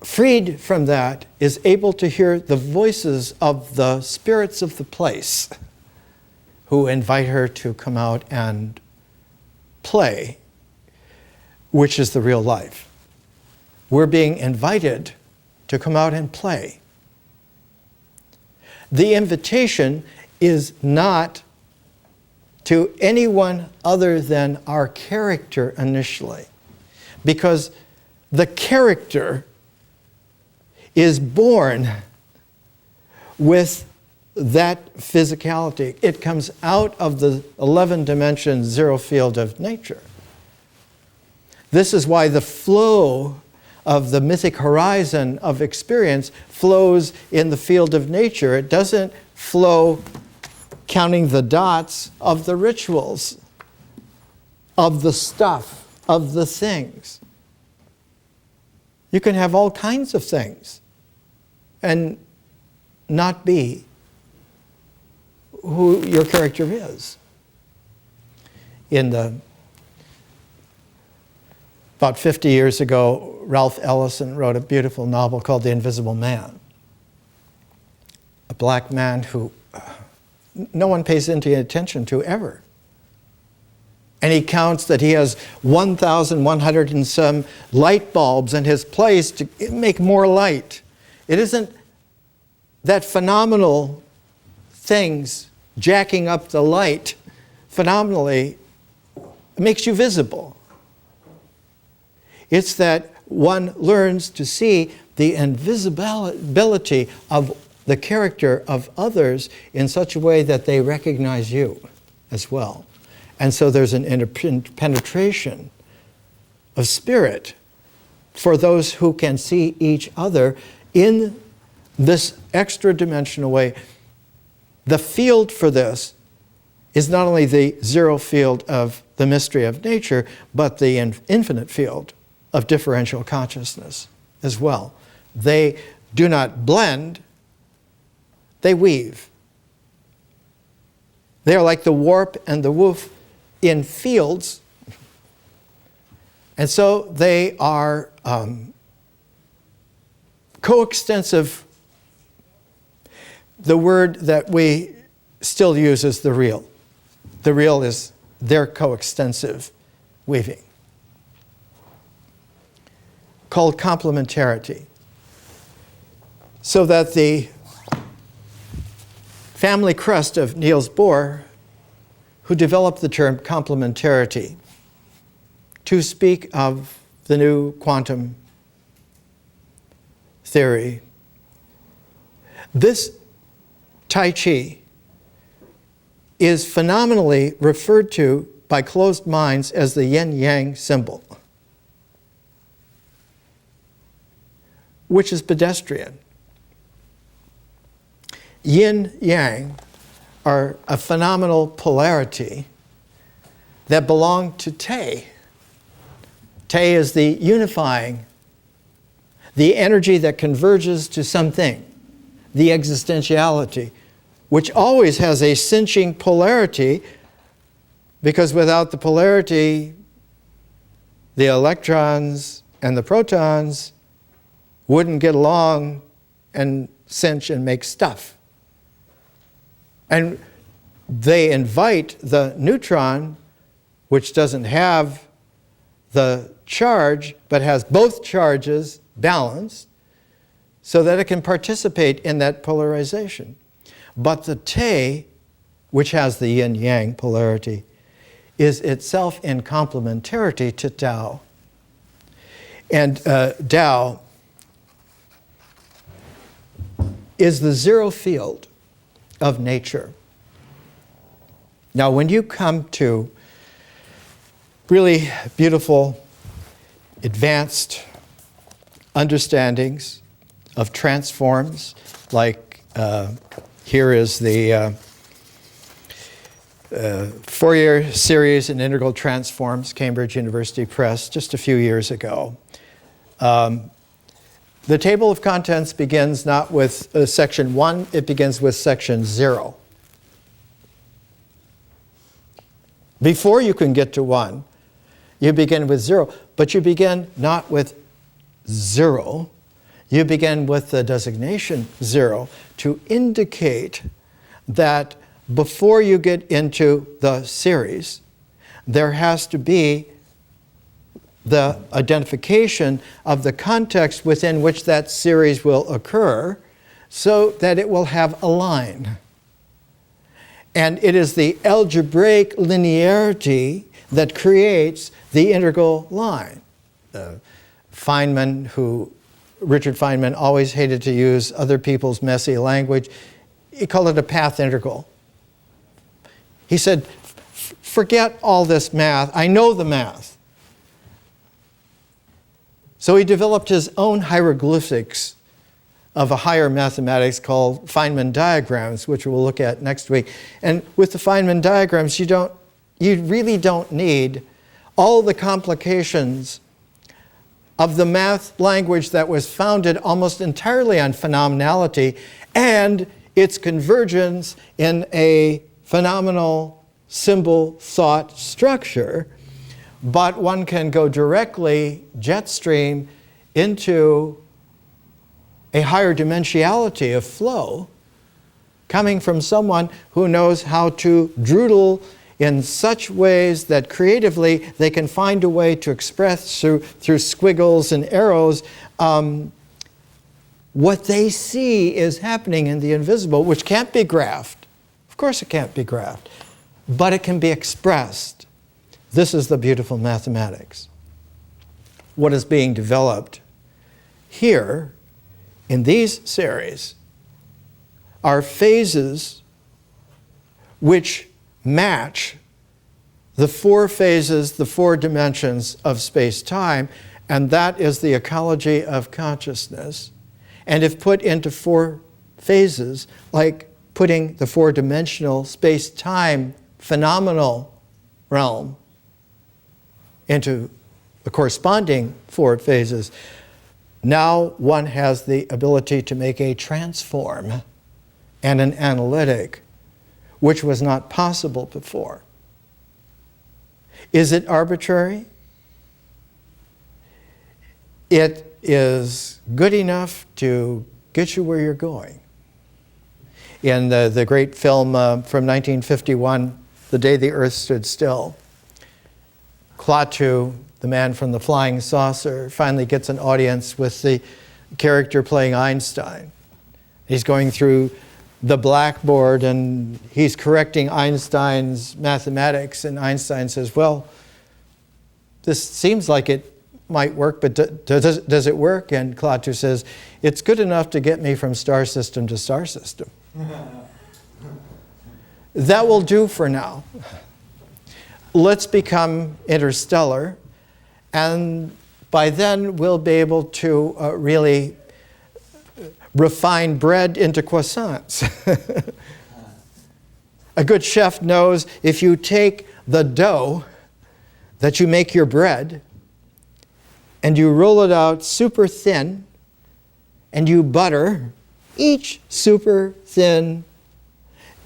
freed from that, is able to hear the voices of the spirits of the place who invite her to come out and play, which is the real life. We're being invited to come out and play. The invitation is not to anyone other than our character initially, because the character is born with that physicality. It comes out of the 11-dimension zero field of nature. This is why the flow of the mythic horizon of experience flows in the field of nature. It doesn't flow counting the dots of the rituals, of the stuff, of the things. You can have all kinds of things and not be who your character is. About 50 years ago, Ralph Ellison wrote a beautiful novel called The Invisible Man. A black man who no one pays any attention to ever. And he counts that he has 1,100 and some light bulbs in his place to make more light. It isn't that phenomenal things jacking up the light phenomenally makes you visible. It's that one learns to see the invisibility of the character of others in such a way that they recognize you as well. And so there's an interpenetration of spirit for those who can see each other in this extra-dimensional way. The field for this is not only the zero field of the mystery of nature, but the infinite field of differential consciousness as well. They do not blend, they weave. They are like the warp and the woof in fields, and so they are coextensive. The word that we still use is the real. The real is their coextensive weaving, called complementarity. So that the family crest of Niels Bohr, who developed the term complementarity to speak of the new quantum theory, this Tai Chi is phenomenally referred to by closed minds as the yin-yang symbol, which is pedestrian. Yin-yang are a phenomenal polarity that belong to Te. Te is the unifying, the energy that converges to something, the existentiality, which always has a cinching polarity, because without the polarity, the electrons and the protons wouldn't get along and cinch and make stuff. And they invite the neutron, which doesn't have the charge, but has both charges balanced, so that it can participate in that polarization. But the Te, which has the yin-yang polarity, is itself in complementarity to Tao. And Tao is the zero field of nature. Now, when you come to really beautiful, advanced understandings of transforms, like here is the four-year series in integral transforms, Cambridge University Press, just a few years ago. The table of contents begins not with section 1, it begins with section 0. Before you can get to 1, you begin with 0, but you begin not with 0, you begin with the designation 0 to indicate that before you get into the series, there has to be the identification of the context within which that series will occur, so that it will have a line. And it is the algebraic linearity that creates the integral line. Richard Feynman always hated to use other people's messy language. He called it a path integral. He said, forget all this math. I know the math. So he developed his own hieroglyphics of a higher mathematics called Feynman diagrams, which we'll look at next week. And with the Feynman diagrams, you really don't need all the complications of the math language that was founded almost entirely on phenomenality and its convergence in a phenomenal symbol thought structure. But one can go directly, jet stream, into a higher dimensionality of flow coming from someone who knows how to droodle in such ways that creatively they can find a way to express through squiggles and arrows what they see is happening in the invisible, which can't be graphed. Of course it can't be graphed, but it can be expressed. This is the beautiful mathematics. What is being developed here in these series are phases which match the four phases, the four dimensions of space-time, and that is the ecology of consciousness. And if put into four phases, like putting the four-dimensional space-time phenomenal realm into the corresponding four phases, now one has the ability to make a transform and an analytic, which was not possible before. Is it arbitrary? It is good enough to get you where you're going. In the great film from 1951, The Day the Earth Stood Still, Klaatu, the man from the flying saucer, finally gets an audience with the character playing Einstein. He's going through the blackboard and he's correcting Einstein's mathematics, and Einstein says, well, this seems like it might work, but does it work? And Klaatu says, it's good enough to get me from star system to star system. That will do for now. Let's become interstellar, and by then we'll be able to really refine bread into croissants. A good chef knows if you take the dough that you make your bread and you roll it out super thin and you butter each super thin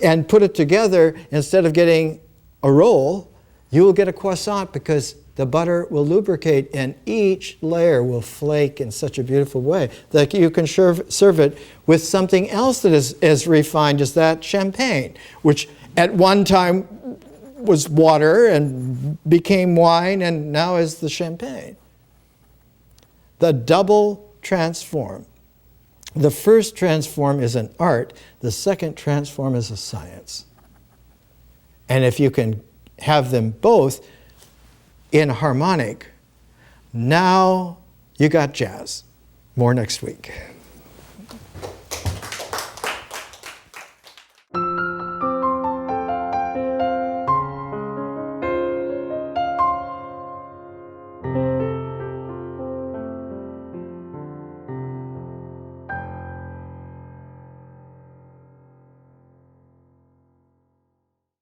and put it together, instead of getting a roll, you will get a croissant, because the butter will lubricate and each layer will flake in such a beautiful way that you can serve it with something else that is as refined as that, champagne, which at one time was water and became wine and now is the champagne. The double transform. The first transform is an art, the second transform is a science. And if you can have them both in harmonic, now you got jazz. More next week.